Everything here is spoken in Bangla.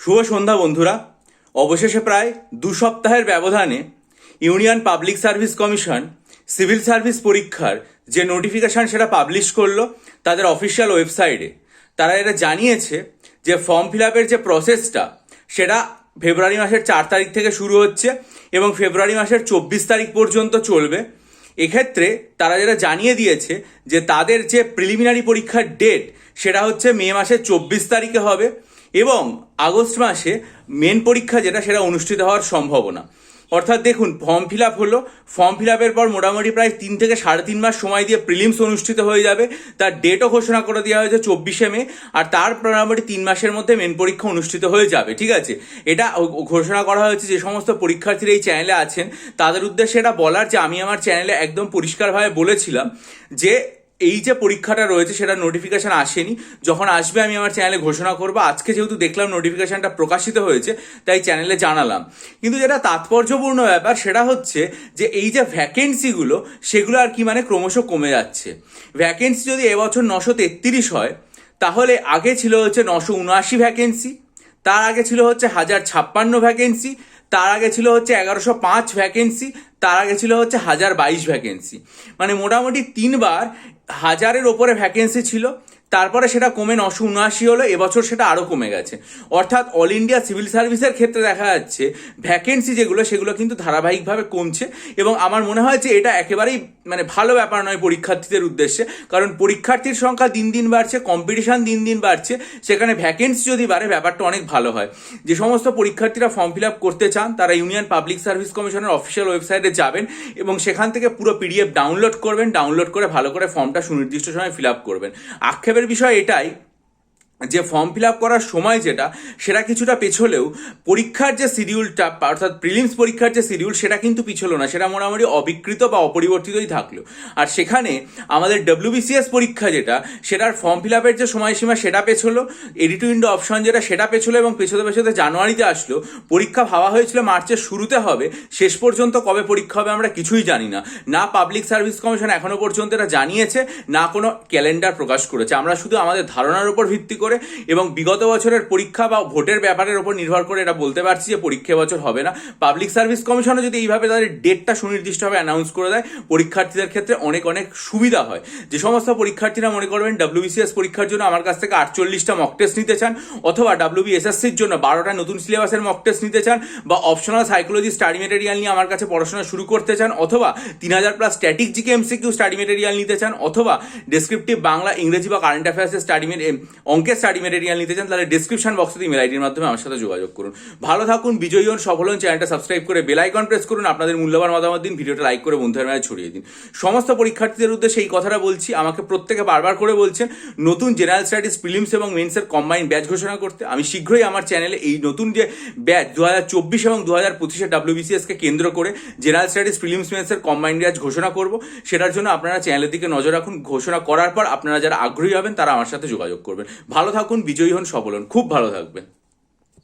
শুভ সন্ধ্যা বন্ধুরা। অবশেষে প্রায় 2 সপ্তাহের ব্যবধানে union public service commission civil service পরীক্ষার যে নোটিফিকেশন সেটা পাবলিশ করলো তাদের অফিসিয়াল ওয়েবসাইটে। তারা এটা জানিয়েছে যে ফর্ম ফিল আপের যে প্রসেসটা সেটা ফেব্রুয়ারি মাসের 4 তারিখ থেকে শুরু হচ্ছে এবং ফেব্রুয়ারি মাসের 24 তারিখ পর্যন্ত চলবে। এক্ষেত্রে তারা যেটা জানিয়ে দিয়েছে যে তাদের যে প্রিলিমিনারি পরীক্ষার ডেট সেটা হচ্ছে মে মাসের 24 তারিখে হবে এবং আগস্ট মাসে মেন পরীক্ষা যেটা সেটা অনুষ্ঠিত হওয়ার সম্ভাবনা। অর্থাৎ দেখুন, ফর্ম ফিল আপ হলো, ফর্ম ফিল আপের পর মোটামুটি প্রায় 3 থেকে 3.5 মাস সময় দিয়ে প্রিলিমস অনুষ্ঠিত হয়ে যাবে। তার ডেটও ঘোষণা করে দেওয়া হয়েছে 24শে মে, আর তার মোটামুটি 3 মাসের মধ্যে মেন পরীক্ষা অনুষ্ঠিত হয়ে যাবে। ঠিক আছে, এটা ঘোষণা করা হয়েছে। যে সমস্ত পরীক্ষার্থীরা এই চ্যানেলে আছেন তাদের উদ্দেশ্যে এটা বলার যে আমি আমার চ্যানেলে একদম পরিষ্কারভাবে বলেছিলাম যে এই যে পরীক্ষাটা রয়েছে সেটা নোটিফিকেশন আসেনি, যখন আসবে আমি আমার চ্যানেলে ঘোষণা করবো। আজকে যেহেতু দেখলাম নোটিফিকেশনটা প্রকাশিত হয়েছে তাই চ্যানেলে জানালাম। কিন্তু যেটা তাৎপর্যপূর্ণ ব্যাপার সেটা হচ্ছে যে এই যে ভ্যাকেন্সিগুলো সেগুলো আর কি মানে ক্রমশ কমে যাচ্ছে। ভ্যাকেন্সি যদি এবছর 933 হয় তাহলে আগে ছিল হচ্ছে 979 ভ্যাকেন্সি, তার আগে ছিল হচ্ছে 1056 ভ্যাকেন্সি, তার আগে ছিল হচ্ছে 1105 ভ্যাকেন্সি, তার আগে ছিল হচ্ছে 1022 ভ্যাকেন্সি। মানে মোটামুটি 3বার 1000-এর ওপরে ভ্যাকেন্সি ছিল, তারপরে সেটা কমে 979 হলো। এবছর সেটা আরও কমে গেছে। অর্থাৎ অল ইন্ডিয়া সিভিল সার্ভিসের ক্ষেত্রে দেখা যাচ্ছে ভ্যাকেন্সি যেগুলো সেগুলো কিন্তু ধারাবাহিকভাবে কমছে এবং আমার মনে হয় যে এটা একেবারেই মানে ভালো ব্যাপার নয় পরীক্ষার্থীদের উদ্দেশ্যে। কারণ পরীক্ষার্থীর সংখ্যা দিন দিন বাড়ছে, কম্পিটিশন দিন দিন বাড়ছে, সেখানে ভ্যাকেন্সি যদি বাড়ে ব্যাপারটা অনেক ভালো হয়। যে সমস্ত পরীক্ষার্থীরা ফর্ম ফিল আপ করতে চান তারা ইউনিয়ন পাবলিক সার্ভিস কমিশনের অফিসিয়াল ওয়েবসাইটে যাবেন এবং সেখান থেকে পুরো পিডিএফ ডাউনলোড করবেন। ডাউনলোড করে ভালো করে ফর্মটা সুনির্দিষ্ট সময় ফিল আপ করবেন। আক্ষেপের বিষয় এটাই যে ফর্ম ফিল আপ করার সময় যেটা সেটা কিছুটা পেছলেও পরীক্ষার যে শিডিউলটা অর্থাৎ প্রিলিমস পরীক্ষার যে শিডিউল সেটা কিন্তু পিছলো না, সেটা মোটামুটি অবিকৃত বা অপরিবর্তিতই থাকলো। আর সেখানে আমাদের WBCS পরীক্ষা যেটা সেটার ফর্ম ফিল আপের যে সময়সীমা সেটা পেছলো, এডি টু উইন্ডো অপশন যেটা সেটা পেছলো এবং পেছতে পেছতে জানুয়ারিতে আসলো। পরীক্ষা ভাবা হয়েছিল মার্চের শুরুতে হবে, শেষ পর্যন্ত কবে পরীক্ষা হবে আমরা কিছুই জানি না। না পাবলিক সার্ভিস কমিশন এখনো পর্যন্ত এটা জানিয়েছে, না কোনো ক্যালেন্ডার প্রকাশ করেছে। আমরা শুধু আমাদের ধারণার উপর ভিত্তি করে এবং বিগত বছরের পরীক্ষা বা ভোটের ব্যাপারের উপর নির্ভর করে এটা বলতে পারছি যে পরীক্ষা বছর হবে না। পাবলিক সার্ভিস কমিশনও যদি এইভাবে তাদের ডেটটা সুনির্দিষ্টভাবে অ্যানাউন্স করে দেয় পরীক্ষার্থীদের ক্ষেত্রে অনেক অনেক সুবিধা হয়। যে সমস্ত পরীক্ষার্থীরা মনে করবেন WBCS পরীক্ষার জন্য আমার কাছ থেকে 48টা মক টেস্ট নিতে চান, অথবা WBSSCর জন্য 12টা নতুন সিলেবাসের মক টেস্ট নিতে চান, বা অপশনাল সাইকোলজি স্টাডি মেটেরিয়াল নিয়ে আমার কাছে পড়াশোনা শুরু করতে চান, অথবা 3000+ static GK MCQ study material নিতে চান, অথবা ডেসক্রিপটিভ বাংলা ইংরেজি বা কারেন্ট অ্যাফেয়ার্সের অঙ্কের স্টাডি মেটেরিয়াল নিতে চান, তাহলে ডেসক্রিপশন বক্সে ইমেল আইডির মাধ্যমে আমার সাথে যোগাযোগ করুন। ভালো থাকুন, বিজয়ী হন, সফল হন। চ্যানেলটা সাবস্ক্রাইব করে বেল আইকন প্রেস করুন। আপনাদের মূল্যবান মতামত দিন, ভিডিওটা লাইক করে বন্ধুদের মাঝে ছড়িয়ে দিন। সমস্ত পরীক্ষার্থীদের উদ্দেশ্যে এই কথাটা বলছি, আমাকে প্রত্যেকে বারবার করে বলছেন নতুন জেনারেল স্টাডিজ প্রিলিমস এবং মেন্সের কম্বাইন ব্যাচ ঘোষণা করতে। আমি শীঘ্রই আমার চ্যানেলে এই নতুন যে ব্যাচ 2024 এবং 2025-এর WBCS-কে কেন্দ্র করে জেনারেল স্টাডিজ প্রিলিমস মেন্সের কম্বাইন ব্যাচ ঘোষণা করব। সেটার জন্য আপনারা চ্যানেলের দিকে নজর রাখুন। ঘোষণা করার পর আপনারা যারা আগ্রহী হবেন তারা আমার সাথে যোগাযোগ করবেন। ভালো থাকুন, বিজয়ী হন, সফল হন, খুব ভালো থাকবেন।